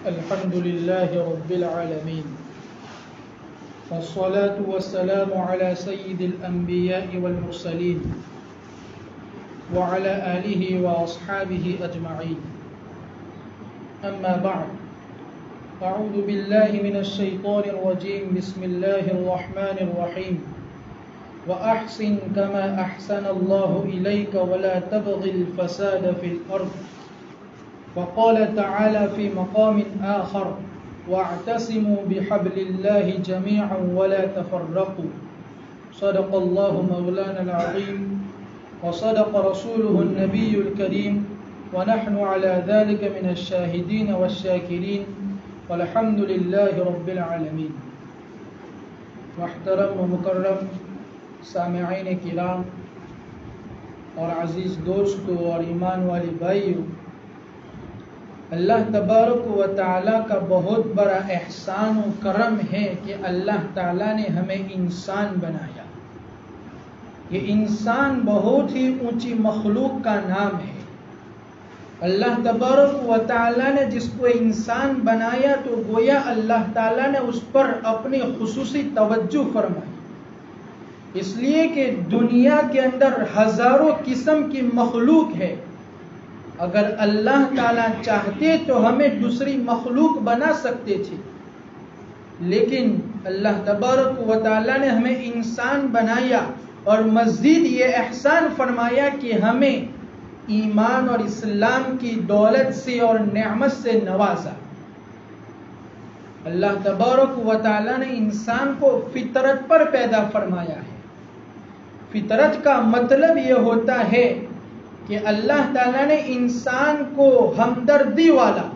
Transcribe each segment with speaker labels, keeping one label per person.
Speaker 1: الحمد لله رب العالمين والصلاة والسلام على سيد الأنبياء والمرسلين وعلى آله وأصحابه أجمعين. أما بعد، أعوذ بالله من الشيطان الرجيم. بسم الله الرحمن الرحيم. وأحسن كما أحسن الله إليك ولا تبغ الفساد في الأرض. وقال تعالى في مقام آخر: واعتصموا بحبل الله جميعا ولا تفرقوا. صدق الله مولانا العظيم وصدق رسوله النبي الكريم ونحن على ذلك من الشاهدين والشاكرين والحمد لله رب العالمین. محترم و مکرم سامعین کرام اور عزیز دوستوں اور ایمان والی بھائیوں، اللہ تبارک و تعالیٰ کا بہت بڑا احسان و کرم ہے کہ اللہ تعالیٰ نے ہمیں انسان بنایا. یہ انسان بہت ہی اونچی مخلوق کا نام ہے. اللہ تبارک و تعالیٰ نے جس کو انسان بنایا تو گویا اللہ تعالیٰ نے اس پر اپنی خصوصی توجہ فرمائی، اس لیے کہ دنیا کے اندر ہزاروں قسم کی مخلوق ہے. اگر اللہ تعالیٰ چاہتے تو ہمیں دوسری مخلوق بنا سکتے تھے، لیکن اللہ تبارک و تعالیٰ نے ہمیں انسان بنایا اور مزید یہ احسان فرمایا کہ ہمیں ایمان اور اسلام کی دولت سے اور نعمت سے نوازا. اللہ تبارک و تعالیٰ نے انسان کو فطرت پر پیدا فرمایا ہے. فطرت کا مطلب یہ ہوتا ہے کہ اللہ تعالیٰ نے انسان کو ہمدردی والا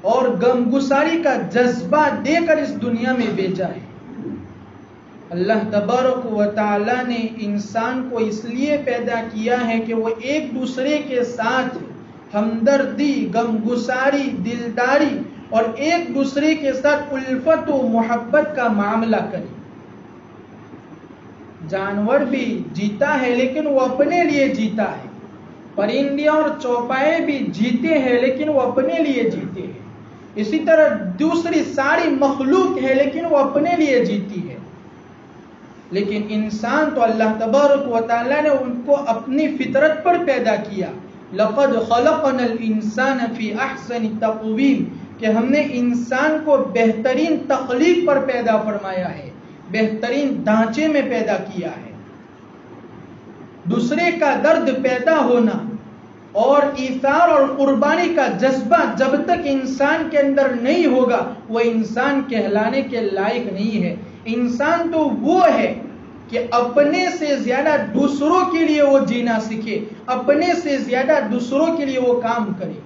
Speaker 1: اور غمگساری کا جذبہ دے کر اس دنیا میں بھیجا ہے. اللہ تبارک و تعالیٰ نے انسان کو اس لیے پیدا کیا ہے کہ وہ ایک دوسرے کے ساتھ ہمدردی، غمگساری، دلداری اور ایک دوسرے کے ساتھ الفت و محبت کا معاملہ کرے. جانور بھی جیتا ہے لیکن وہ اپنے لیے جیتا ہے. پرندے اور چوپائے بھی جیتے ہیں لیکن وہ اپنے لیے جیتے ہیں. اسی طرح دوسری ساری مخلوق ہے لیکن وہ اپنے لیے جیتی ہے. لیکن انسان تو اللہ تبارک و تعالیٰ نے ان کو اپنی فطرت پر پیدا کیا. لقد خلقنا الانسان فی احسن تقویم، کہ ہم نے انسان کو بہترین تخلیق پر پیدا فرمایا ہے، بہترین ڈھانچے میں پیدا کیا ہے. دوسرے کا درد پیدا ہونا اور ایثار اور قربانی کا جذبہ جب تک انسان کے اندر نہیں ہوگا وہ انسان کہلانے کے لائق نہیں ہے. انسان تو وہ ہے کہ اپنے سے زیادہ دوسروں کے لیے وہ جینا سیکھے، اپنے سے زیادہ دوسروں کے لیے وہ کام کرے.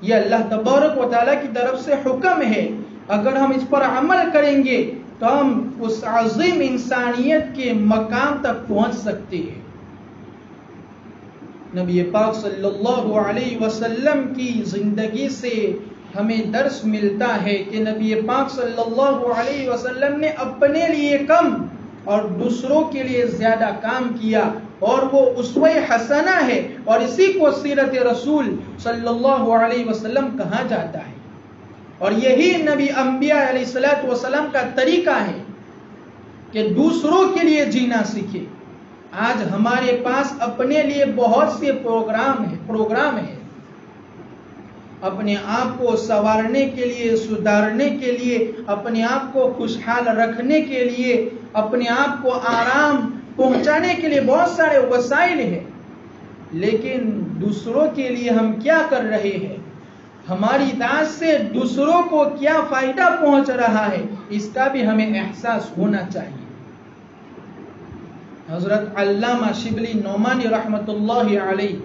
Speaker 1: یہ اللہ تبارک و تعالیٰ کی طرف سے حکم ہے. اگر ہم اس پر عمل کریں گے تو ہم اس عظیم انسانیت کے مقام تک پہنچ سکتے ہیں. نبی پاک صلی اللہ علیہ وسلم کی زندگی سے ہمیں درس ملتا ہے کہ نبی پاک صلی اللہ علیہ وسلم نے اپنے لیے کم اور دوسروں کے لیے زیادہ کام کیا، اور وہ اسوہ حسنہ ہے، اور اسی کو سیرت رسول صلی اللہ علیہ وسلم کہا جاتا ہے. اور یہی نبی انبیاء علیہ الصلوۃ والسلام کا طریقہ ہے کہ دوسروں کے لیے جینا سیکھے. آج ہمارے پاس اپنے لیے بہت سے پروگرام ہیں. اپنے آپ کو سنوارنے کے لیے، سدھارنے کے لیے، اپنے آپ کو خوشحال رکھنے کے لیے، اپنے آپ کو آرام پہنچانے کے لیے بہت سارے وسائل ہیں. لیکن دوسروں کے لیے ہم کیا کر رہے ہیں؟ ہماری اطاعت سے دوسروں کو کیا فائدہ پہنچ رہا ہے، اس کا بھی ہمیں احساس ہونا چاہیے. حضرت علامہ شبلی نعمانی رحمت اللہ علیہ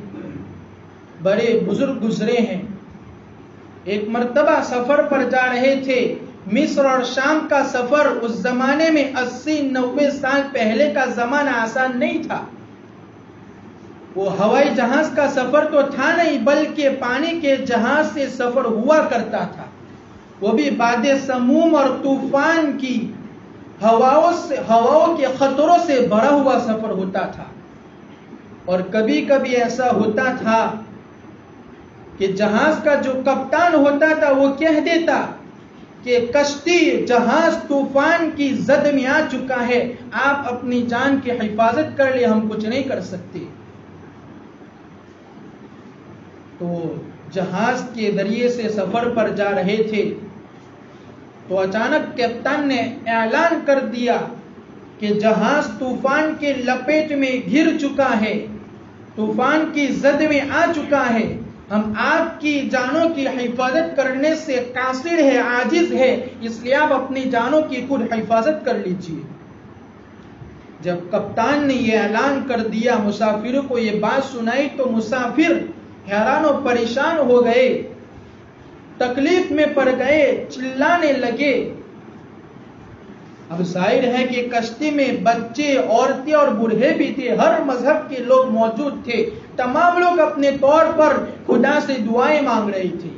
Speaker 1: بڑے بزرگ گزرے ہیں. ایک مرتبہ سفر پر جا رہے تھے. مصر اور شام کا سفر اس زمانے میں 80-90 سال پہلے کا زمانہ آسان نہیں تھا. وہ ہوائی جہاز کا سفر تو تھا نہیں، بلکہ پانی کے جہاز سے سفر ہوا کرتا تھا. وہ بھی باد سموم اور طوفان کی ہواؤں کے خطروں سے بھرا ہوا سفر ہوتا تھا. اور کبھی کبھی ایسا ہوتا تھا کہ جہاز کا جو کپتان ہوتا تھا وہ کہہ دیتا کہ کشتی جہاز طوفان کی زد میں آ چکا ہے، آپ اپنی جان کی حفاظت کر لیں، ہم کچھ نہیں کر سکتے۔ تو جہاز کے ذریعے سے سفر پر جا رہے تھے تو اچانک کپتان نے اعلان کر دیا کہ جہاز طوفان کے لپیٹ میں گر چکا ہے، طوفان کی زد میں آ چکا ہے، ہم آپ کی جانوں کی حفاظت کرنے سے قاصر ہے، عاجز ہے، اس لیے آپ اپنی جانوں کی خود حفاظت کر لیجیے۔ جب کپتان نے یہ اعلان کر دیا، مسافروں کو یہ بات سنائی تو مسافر حیران و پریشان ہو گئے، تکلیف میں پڑ گئے، چلانے لگے۔ اب ظاہر ہے کہ کشتی میں بچے، عورتیں اور بوڑھے بھی تھے، ہر مذہب کے لوگ موجود تھے، تمام لوگ اپنے طور پر خدا سے دعائیں مانگ رہے تھے۔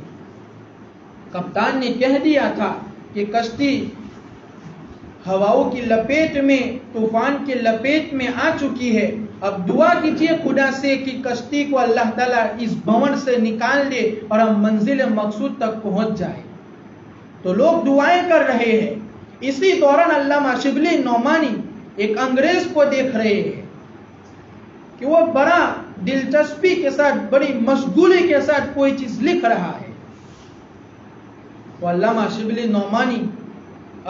Speaker 1: کپتان نے کہہ دیا تھا کہ کشتی ہواؤں کی لپیٹ میں، طوفان کی لپیٹ میں آ چکی ہے، اب دعا کیجیے خدا سے کہ کشتی کو اللہ تعالیٰ اس بھون سے نکال دے اور ہم منزل مقصود تک پہنچ جائے۔ تو لوگ دعائیں کر رہے ہیں۔ اسی دوران علامہ شبلی نعمانی ایک انگریز کو دیکھ رہے ہیں کہ وہ بڑا دلچسپی کے ساتھ، بڑی مشغولی کے ساتھ کوئی چیز لکھ رہا ہے۔ وہ علامہ شبلی نعمانی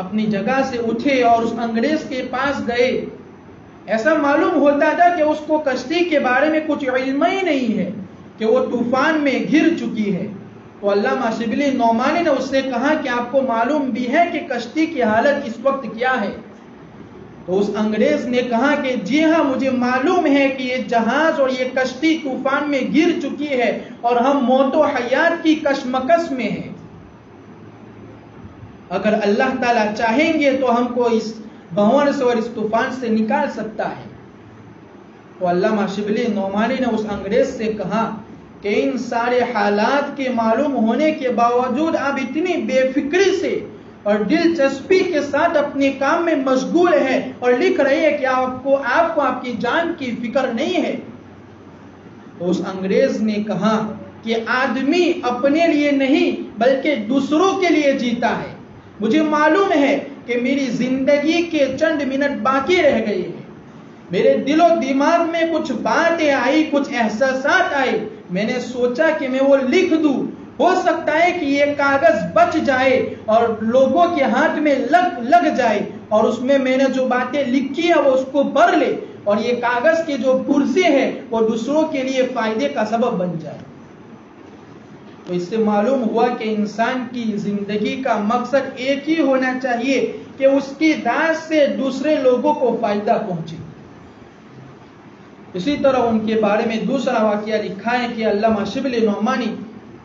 Speaker 1: اپنی جگہ سے اٹھے اور اس انگریز کے پاس گئے۔ ایسا معلوم ہوتا تھا کہ اس کو کشتی کے بارے میں کچھ علم ہی نہیں ہے کہ وہ طوفان میں گر چکی ہے۔ تو علامہ شبلی نعمانی نے اس سے کہا کہ آپ کو معلوم بھی ہے کہ کشتی کی حالت اس وقت کیا ہے؟ تو اس انگریز نے کہا کہ جی ہاں، مجھے معلوم ہے کہ یہ جہاز اور یہ کشتی طوفان میں گر چکی ہے اور ہم موت و حیات کی کشمکش میں ہیں۔ اگر اللہ تعالیٰ چاہیں گے تو ہم کو اس بھون سے اور اس طوفان سے نکال سکتا ہے۔ تو علامہ شبلی نعمانی نے اس انگریز سے کہا کہ ان سارے حالات کے معلوم ہونے کے باوجود آپ اتنی بے فکری سے اور دلچسپی کے ساتھ اپنے کام میں مشغول ہے اور لکھ رہے ہیں کہ آپ کو آپ کی جان کی فکر نہیں ہے۔ تو اس انگریز نے کہا کہ آدمی اپنے لیے نہیں بلکہ دوسروں کے لیے جیتا ہے۔ مجھے معلوم ہے کہ میری زندگی کے چند منٹ باقی رہ گئے ہیں، میرے دل و دماغ میں کچھ باتیں آئی، کچھ احساسات آئے، میں نے سوچا کہ میں وہ لکھ دوں، ہو سکتا ہے کہ یہ کاغذ بچ جائے اور لوگوں کے ہاتھ میں لگ جائے اور اس میں نے جو باتیں لکھی ہیں وہ اس کو پڑھ لے اور یہ کاغذ کے جو پرزے ہیں وہ دوسروں کے لیے فائدے کا سبب بن جائے۔ تو اس سے معلوم ہوا کہ انسان کی زندگی کا مقصد ایک ہی ہونا چاہیے کہ اس کی داد سے دوسرے لوگوں کو فائدہ پہنچے۔ اسی طرح ان کے بارے میں دوسرا واقعہ لکھا ہے کہ علامہ شبلی نعمانی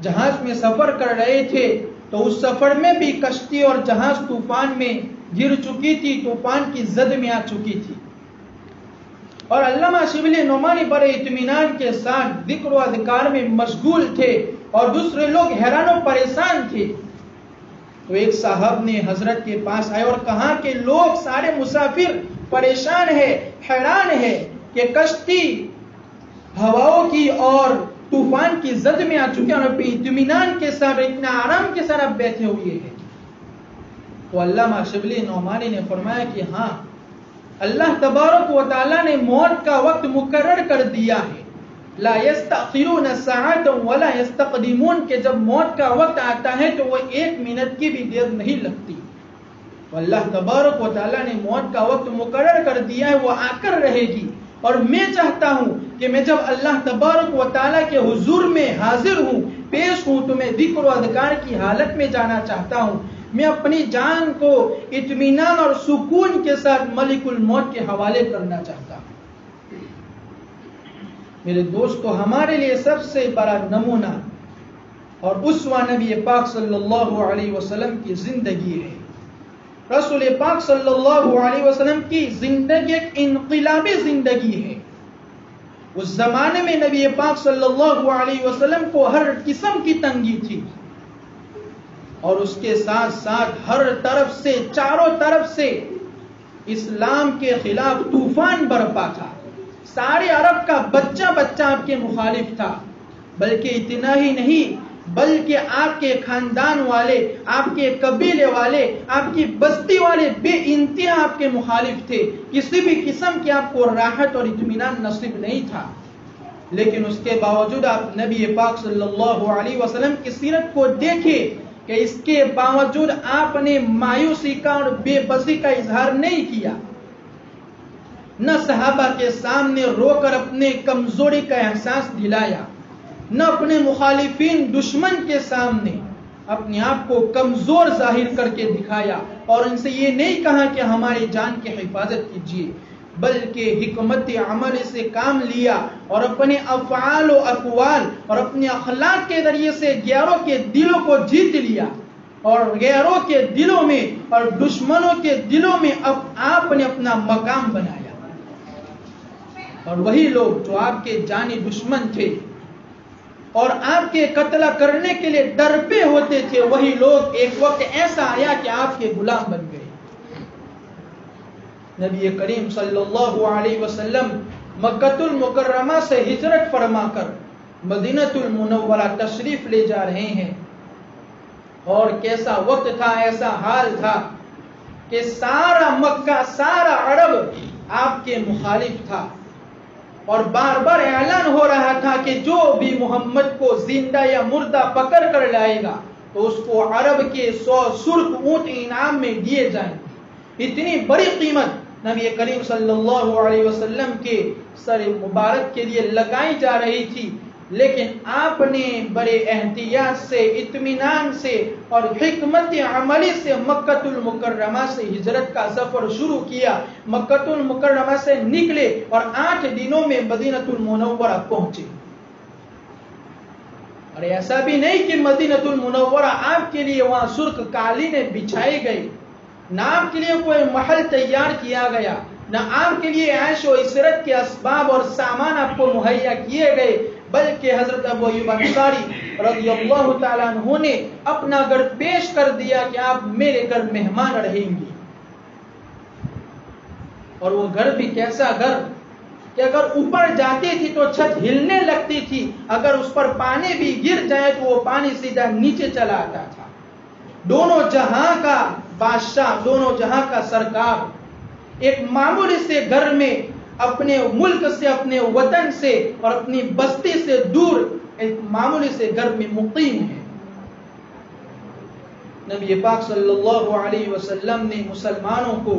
Speaker 1: جہاز میں سفر کر رہے تھے تو اس سفر میں بھی کشتی اور جہاز طوفان میں گر چکی تھی، طوفان کی زد میں آ چکی تھی، اور علامہ شبلی نعمانی بڑے اطمینان کے ساتھ ذکر و اذکار میں مشغول تھے اور دوسرے لوگ حیران و پریشان تھے۔ تو ایک صاحب نے حضرت کے پاس آئے اور کہا کہ لوگ سارے مسافر پریشان ہیں، حیران ہیں کہ کشتی ہواؤں کی اور طوفان کی زد میں آ چکے ہیں اور اطمینان کے ساتھ، اتنا آرام کے ساتھ آپ بیٹھے ہوئے ہیں۔ تو علامہ شبلی نعمانی نے فرمایا کہ ہاں، اللہ تبارک و تعالیٰ نے موت کا وقت مقرر کر دیا ہے، لا یستأخرون ساعۃ ولا یستقدمون، کہ جب موت کا وقت آتا ہے تو وہ ایک منٹ کی بھی دیر نہیں لگتی۔ تو اللہ تبارک و تعالیٰ نے موت کا وقت مقرر کر دیا ہے، وہ آ کر رہے گی، اور میں چاہتا ہوں کہ میں جب اللہ تبارک و تعالیٰ کے حضور میں حاضر ہوں، پیش ہوں، تو میں ذکر و اذکار کی حالت میں جانا چاہتا ہوں، میں اپنی جان کو اطمینان اور سکون کے ساتھ ملک الموت کے حوالے کرنا چاہتا ہوں۔ میرے دوستو، ہمارے لیے سب سے بڑا نمونہ اور اسوہ نبی پاک صلی اللہ علیہ وسلم کی زندگی ہے۔ رسول پاک صلی اللہ علیہ وسلم کی زندگی ایک انقلابی زندگی ہے۔ اس زمانے میں نبی پاک صلی اللہ علیہ وسلم کو ہر قسم کی تنگی تھی، اور اس کے ساتھ ساتھ ہر طرف سے، چاروں طرف سے اسلام کے خلاف طوفان برپا تھا۔ سارے عرب کا بچہ بچہ آپ کے مخالف تھا، بلکہ اتنا ہی نہیں، بلکہ آپ کے خاندان والے، آپ کے قبیلے والے، آپ کی بستی والے بے انتہا آپ کے مخالف تھے، کسی بھی قسم کی آپ کو راحت اور اطمینان نصیب نہیں تھا، لیکن اس کے باوجود آپ نبی پاک صلی اللہ علیہ وسلم کی سیرت کو دیکھیں کہ اس کے باوجود آپ نے مایوسی کا اور بے بسی کا اظہار نہیں کیا، نہ صحابہ کے سامنے رو کر اپنے کمزوری کا احساس دلایا، نہ اپنے مخالفین دشمن کے سامنے اپنے آپ کو کمزور ظاہر کر کے دکھایا اور ان سے یہ نہیں کہا کہ ہماری جان کی حفاظت کیجیے، بلکہ حکمت عمل سے کام لیا اور اپنے افعال و اقوال اور اپنے اخلاق کے ذریعے سے غیروں کے دلوں کو جیت لیا، اور غیروں کے دلوں میں اور دشمنوں کے دلوں میں اب آپ نے اپنا مقام بنایا، اور وہی لوگ جو آپ کے جانی دشمن تھے اور آپ کے قتل کرنے کے لیے ڈرپے ہوتے تھے، وہی لوگ ایک وقت ایسا آیا کہ آپ کے غلام بن گئے۔ نبی کریم صلی اللہ علیہ وسلم مکہ المکرمہ سے ہجرت فرما کر مدینہ المنورہ تشریف لے جا رہے ہیں، اور کیسا وقت تھا، ایسا حال تھا کہ سارا مکہ، سارا عرب آپ کے مخالف تھا، اور بار بار اعلان ہو رہا تھا کہ جو بھی محمد کو زندہ یا مردہ پکڑ کر لائے گا تو اس کو عرب کے 100 سرخ اونٹ انعام میں دیے جائیں گے۔ اتنی بڑی قیمت نبی کریم صلی اللہ علیہ وسلم کے سر مبارک کے لیے لگائی جا رہی تھی، لیکن آپ نے بڑے احتیاط سے، اطمینان سے اور حکمت عملی سے مکہ المکرمہ سے ہجرت کا سفر شروع کیا، مکہ المکرمہ سے نکلے اور 8 دنوں میں مدینہ المنورہ پہنچے۔ اور ایسا بھی نہیں کہ مدینہ المنورہ آپ کے لیے وہاں سرخ قالینیں بچھائی گئی، نہ آپ کے لیے کوئی محل تیار کیا گیا، نہ آپ کے لیے عیش و عشرت کے اسباب اور سامان آپ کو مہیا کیے گئے، بلکہ حضرت ابو ایوب انصاری رضی اللہ تعالیٰ عنہ نے اپنا گھر پیش کر دیا کہ آپ میرے گھر مہمان رہیں گے۔ اور وہ گھر بھی کیسا گھر کہ اگر اوپر جاتی تھی تو چھت ہلنے لگتی تھی، اگر اس پر پانی بھی گر جائے تو وہ پانی سیدھا نیچے چلا آتا تھا۔ دونوں جہاں کا بادشاہ، دونوں جہاں کا سرکار ایک معمولی سے گھر میں اپنے ملک سے، اپنے وطن سے اور اپنی بستی سے دور ایک معمولی سے گھر میں مقیم ہے۔ نبی پاک صلی اللہ علیہ وسلم نے مسلمانوں کو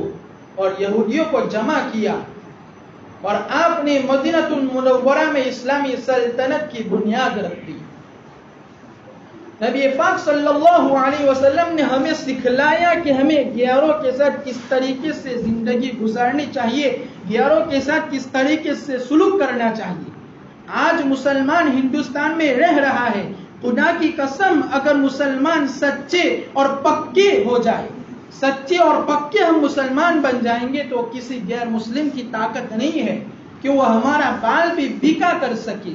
Speaker 1: اور یہودیوں کو جمع کیا اور آپ نے مدینہ المنورہ میں اسلامی سلطنت کی بنیاد رکھ دی۔ نبی پاک صلی اللہ علیہ وسلم نے ہمیں سکھلایا کہ ہمیں غیروں کے ساتھ کس طریقے سے زندگی گزارنی چاہیے، غیروں کے ساتھ کس طریقے سے سلوک کرنا چاہیے۔ آج مسلمان ہندوستان میں رہ رہا ہے، خدا کی قسم اگر مسلمان سچے اور پکے ہو جائے، سچے اور پکے ہم مسلمان بن جائیں گے تو کسی غیر مسلم کی طاقت نہیں ہے کہ وہ ہمارا بال بھی بھیکا کر سکے۔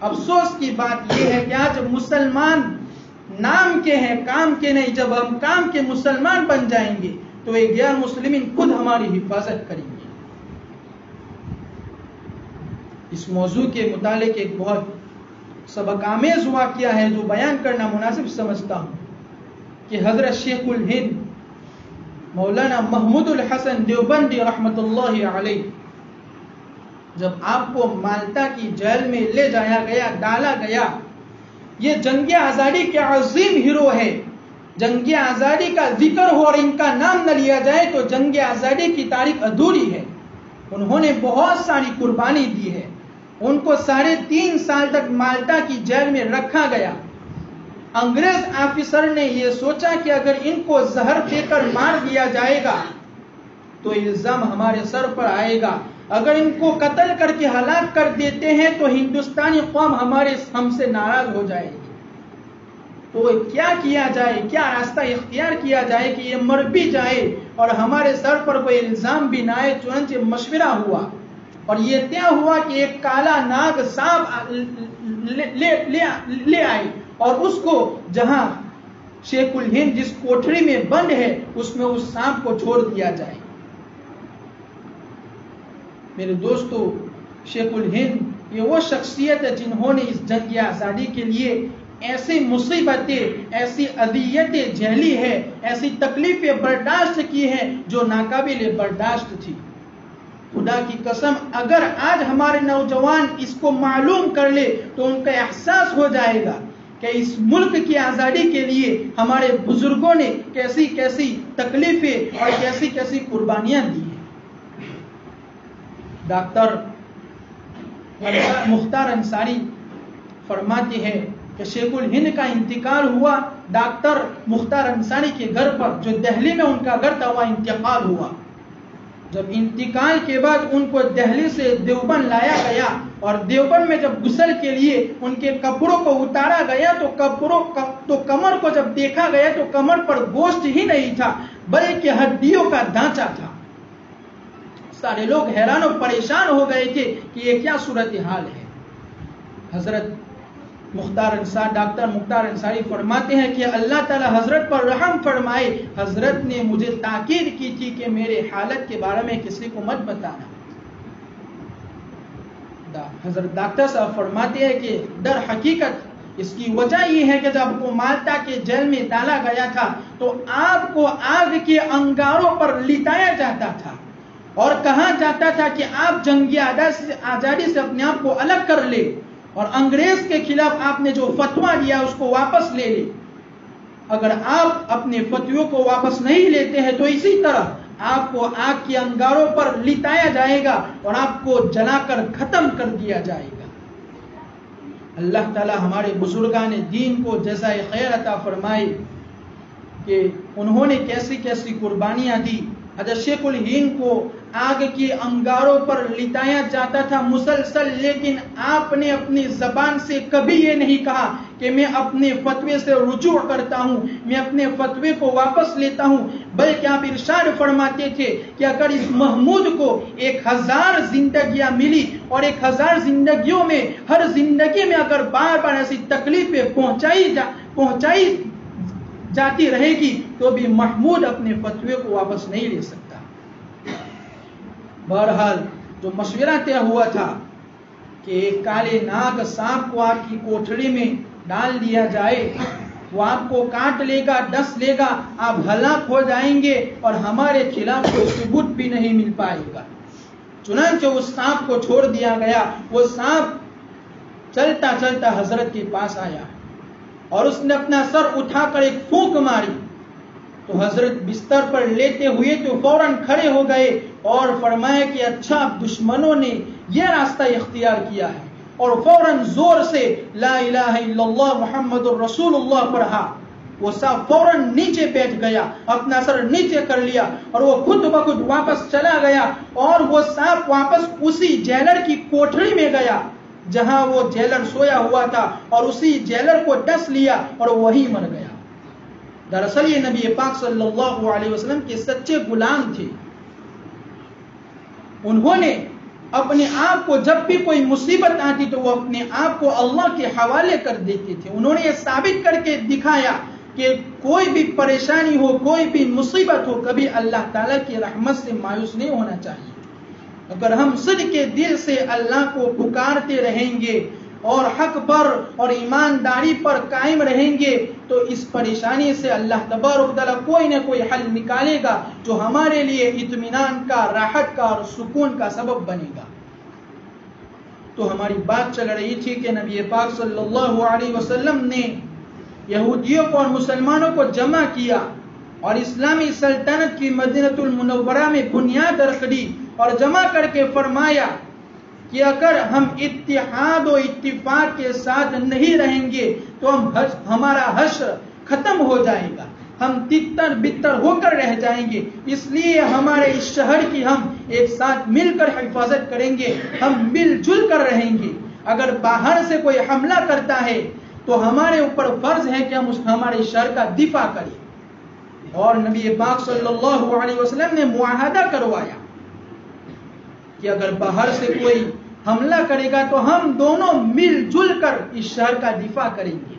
Speaker 1: افسوس کی بات یہ ہے کہ آج مسلمان نام کے ہیں، کام کے نہیں۔ جب ہم کام کے مسلمان بن جائیں گے تو یہ غیر مسلمین خود ہماری حفاظت کریں گے۔ اس موضوع کے متعلق ایک بہت سبق آمیز واقعہ ہے جو بیان کرنا مناسب سمجھتا ہوں کہ حضرت شیخ الہند مولانا محمود الحسن دیوبندی رحمت اللہ علیہ جب آپ کو مالٹا کی جیل میں لے جایا گیا، ڈالا گیا، یہ جنگ آزادی کے عظیم ہیرو ہے، جنگ آزادی کا ذکر ہو اور ان کا نام نہ لیا جائے تو جنگ آزادی کی تاریخ ادھوری ہے۔ انہوں نے بہت ساری قربانی دی ہے، ان کو 3.5 سال تک مالٹا کی جیل میں رکھا گیا۔ انگریز آفیسر نے یہ سوچا کہ اگر ان کو زہر دے کر مار دیا جائے گا تو الزام ہمارے سر پر آئے گا، اگر ان کو قتل کر کے ہلاک کر دیتے ہیں تو ہندوستانی قوم ہم سے ناراض ہو جائے گی۔ تو کیا کیا جائے، کیا راستہ اختیار کیا جائے کہ یہ مر بھی جائے اور ہمارے سر پر کوئی الزام بھی نہ آئے۔ چنانچہ مشورہ ہوا اور یہ طے ہوا کہ ایک کالا ناگ سانپ لے آئے اور اس کو جہاں شیخ الہند جس کوٹری میں بند ہے اس میں اس سانپ کو چھوڑ دیا جائے۔ میرے دوستو، شیخ الہند یہ وہ شخصیت ہے جنہوں نے اس جنگ آزادی کے لیے ایسی مصیبتیں، ایسی اذیتیں جھیلی ہے، ایسی تکلیفیں برداشت کی ہیں جو ناقابل برداشت تھی. خدا کی قسم اگر آج ہمارے نوجوان اس کو معلوم کر لے تو ان کا احساس ہو جائے گا کہ اس ملک کی آزادی کے لیے ہمارے بزرگوں نے کیسی کیسی تکلیفیں اور کیسی کیسی قربانیاں دی ہیں. ڈاکٹر مختار انصاری فرماتے ہیں کہ شیخ الہند کا انتقال ہوا ڈاکٹر مختار انصاری کے گھر پر، جو دہلی میں ان کا گھر تھا، وہاں انتقال ہوا. جب انتقال کے بعد ان کو دہلی سے دیوبند لایا گیا اور دیوبند میں جب غسل کے لیے ان کے کپڑوں کو اتارا گیا تو کمر کو جب دیکھا گیا تو کمر پر گوشت ہی نہیں تھا بلکہ ہڈیوں کا ڈھانچہ تھا. سارے لوگ حیران و پریشان ہو گئے تھے کہ یہ کیا صورتحال ہے. حضرت ڈاکٹر مختار انصاری فرماتے ہیں کہ اللہ تعالی حضرت پر رحم فرمائے، حضرت نے مجھے تاکید کی تھی کہ میرے حالت کے بارے میں کسی کو مت بتانا. حضرت ڈاکٹر صاحب فرماتے ہیں کہ در حقیقت اس کی وجہ یہ ہے کہ جب آپ کو مالٹا کے جیل میں ڈالا گیا تھا تو آپ کو آگ کے انگاروں پر لٹایا جاتا تھا اور کہا جاتا تھا کہ آپ جنگی آزادی سے اپنے آپ کو الگ کر لے اور انگریز کے خلاف آپ نے جو فتویٰ دیا اس کو واپس لے لے. اگر آپ اپنے فتویوں کو واپس نہیں لیتے ہیں تو اسی طرح آپ کو آگ کے انگاروں پر لٹایا جائے گا اور آپ کو جلا کر ختم کر دیا جائے گا. اللہ تعالی ہمارے بزرگان دین کو جزائے خیر عطا فرمائے کہ انہوں نے کیسی کیسی قربانیاں دی. حضرت شیخ الہند کو آگ کے انگاروں پر لٹایا جاتا تھا مسلسل، لیکن آپ نے اپنی زبان سے کبھی یہ نہیں کہا کہ میں اپنے فتوے سے رجوع کرتا ہوں، میں اپنے فتوے کو واپس لیتا ہوں، بلکہ آپ ارشاد فرماتے تھے کہ اگر اس محمود کو 1000 زندگیاں ملی اور 1000 زندگیوں میں ہر زندگی میں اگر بار بار ایسی تکلیفیں پہنچائی جاتی رہے گی تو بھی محمود اپنے فتوے کو واپس نہیں لے سکتا. بہرحال جو مشورہ طے ہوا تھا کہ ایک کالے ناگ سانپ کو آپ کی کوٹھڑی میں ڈال دیا جائے، وہ آپ کو کاٹ لے گا، ڈس لے گا، آپ ہلاک ہو جائیں گے اور ہمارے خلاف کوئی ثبوت بھی نہیں مل پائے گا. چنانچہ اس سانپ کو چھوڑ دیا گیا. وہ سانپ چلتا چلتا حضرت کے پاس آیا اور اس نے اپنا سر اٹھا کر ایک پھونک ماری تو حضرت بستر پر لیتے ہوئے تو فوراً کھڑے ہو گئے اور فرمایا کہ اچھا دشمنوں نے یہ راستہ اختیار کیا ہے، اور فوراً زور سے لا الہ الا اللہ محمد الرسول اللہ پڑھا. وہ سانپ فوراً نیچے بیٹھ گیا، اپنا سر نیچے کر لیا اور وہ خود بخود واپس چلا گیا اور وہ سانپ واپس اسی جیلر کی کوٹھڑی میں گیا جہاں وہ جیلر سویا ہوا تھا اور اسی جیلر کو ڈس لیا اور وہیں مر گیا. دراصل یہ نبی پاک صلی اللہ علیہ وسلم کے سچے غلام تھے. انہوں نے اپنے آپ کو جب بھی کوئی مصیبت آتی تو وہ اپنے آپ کو اللہ کے حوالے کر دیتے تھے. انہوں نے یہ ثابت کر کے دکھایا کہ کوئی بھی پریشانی ہو، کوئی بھی مصیبت ہو، کبھی اللہ تعالیٰ کی رحمت سے مایوس نہیں ہونا چاہیے. اگر ہم صدق کے دل سے اللہ کو پکارتے رہیں گے اور حق پر اور ایمانداری پر قائم رہیں گے تو اس پریشانی سے اللہ تبارک تعالیٰ کوئی نہ کوئی حل نکالے گا جو ہمارے لیے اطمینان کا، راحت کا اور سکون کا سبب بنے گا. تو ہماری بات چل رہی تھی کہ نبی پاک صلی اللہ علیہ وسلم نے یہودیوں کو اور مسلمانوں کو جمع کیا اور اسلامی سلطنت کی مدینہ المنورہ میں بنیاد رکھ دی اور جمع کر کے فرمایا کہ اگر ہم اتحاد و اتفاق کے ساتھ نہیں رہیں گے تو ہمارا حشر ختم ہو جائے گا، ہم تتر بتر ہو کر رہ جائیں گے. اس لیے ہمارے اس شہر کی ہم ایک ساتھ مل کر حفاظت کریں گے، ہم مل جل کر رہیں گے. اگر باہر سے کوئی حملہ کرتا ہے تو ہمارے اوپر فرض ہے کہ ہم ہمارے شہر کا دفاع کریں. اور نبی پاک صلی اللہ علیہ وسلم نے معاہدہ کروایا کہ اگر باہر سے کوئی حملہ کرے گا تو ہم دونوں مل جل کر اس شہر کا دفاع کریں گے.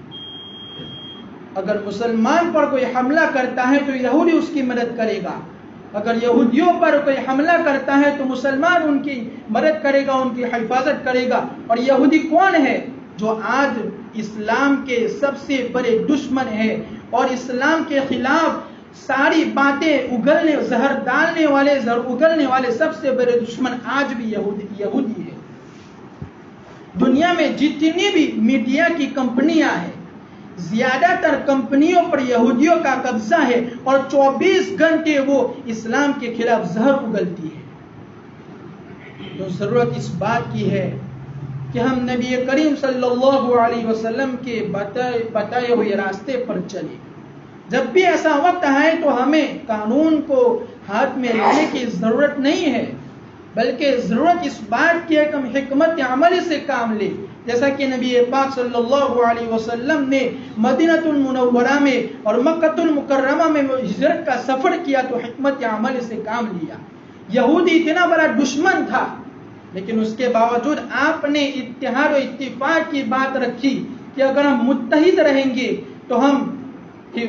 Speaker 1: اگر مسلمان پر کوئی حملہ کرتا ہے تو یہودی اس کی مدد کرے گا اگر یہودیوں پر کوئی حملہ کرتا ہے تو مسلمان ان کی مدد کرے گا، ان کی حفاظت کرے گا. اور یہودی کون ہے؟ جو آج اسلام کے سب سے بڑے دشمن ہے اور اسلام کے خلاف ساری باتیں اگلنے، زہر ڈالنے والے، زہر اگلنے والے سب سے بڑے دشمن آج بھی یہودی ہے. دنیا میں جتنی بھی میڈیا کی کمپنیاں ہیں، زیادہ تر کمپنیوں پر یہودیوں کا قبضہ ہے اور 24 گھنٹے وہ اسلام کے خلاف زہر اگلتی ہے. تو ضرورت اس بات کی ہے کہ ہم نبی کریم صلی اللہ علیہ وسلم کے بتائے ہوئے راستے پر چلیں. جب بھی ایسا وقت آئے تو ہمیں قانون کو ہاتھ میں لینے کی ضرورت نہیں ہے، بلکہ ضرورت اس بات کی ہے کہ ہم حکمت عملی سے کام لیں. جیسا کہ نبی پاک صلی اللہ علیہ وسلم نے مدینہ المنورہ میں اور مکہ المکرمہ میں ہجرت کا سفر کیا تو حکمت عملی سے کام لیا. یہودی اتنا بڑا دشمن تھا، لیکن اس کے باوجود آپ نے اتحاد و اتفاق کی بات رکھی کہ اگر ہم متحد رہیں گے تو ہم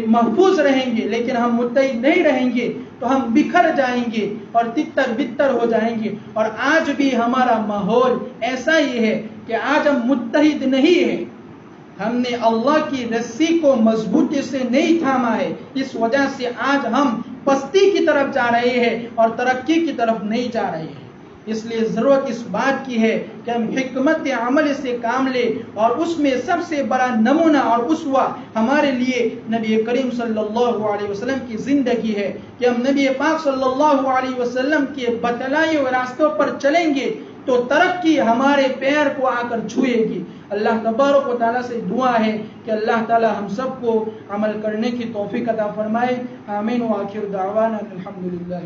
Speaker 1: محفوظ رہیں گے، لیکن ہم متحد نہیں رہیں گے تو ہم بکھر جائیں گے اور تتر بتر ہو جائیں گے. اور آج بھی ہمارا ماحول ایسا ہی ہے کہ آج ہم متحد نہیں ہیں. ہم نے اللہ کی رسی کو مضبوطی سے نہیں تھاما ہے، اس وجہ سے آج ہم پستی کی طرف جا رہے ہیں اور ترقی کی طرف نہیں جا رہے ہیں. اس لیے ضرورت اس بات کی ہے کہ ہم حکمت عمل سے کام لیں، اور اس میں سب سے بڑا نمونہ اور اسوہ ہمارے لیے نبی کریم صلی اللہ علیہ وسلم کی زندگی ہے کہ ہم نبی پاک صلی اللہ علیہ وسلم کے بتلائے ہوئے راستوں پر چلیں گے تو ترقی ہمارے پیر کو آ کر چھوئے گی. اللہ تبارک و تعالیٰ سے دعا ہے کہ اللہ تعالیٰ ہم سب کو عمل کرنے کی توفیق عطا فرمائے. آمین. وآخر دعوانا الحمدللہ.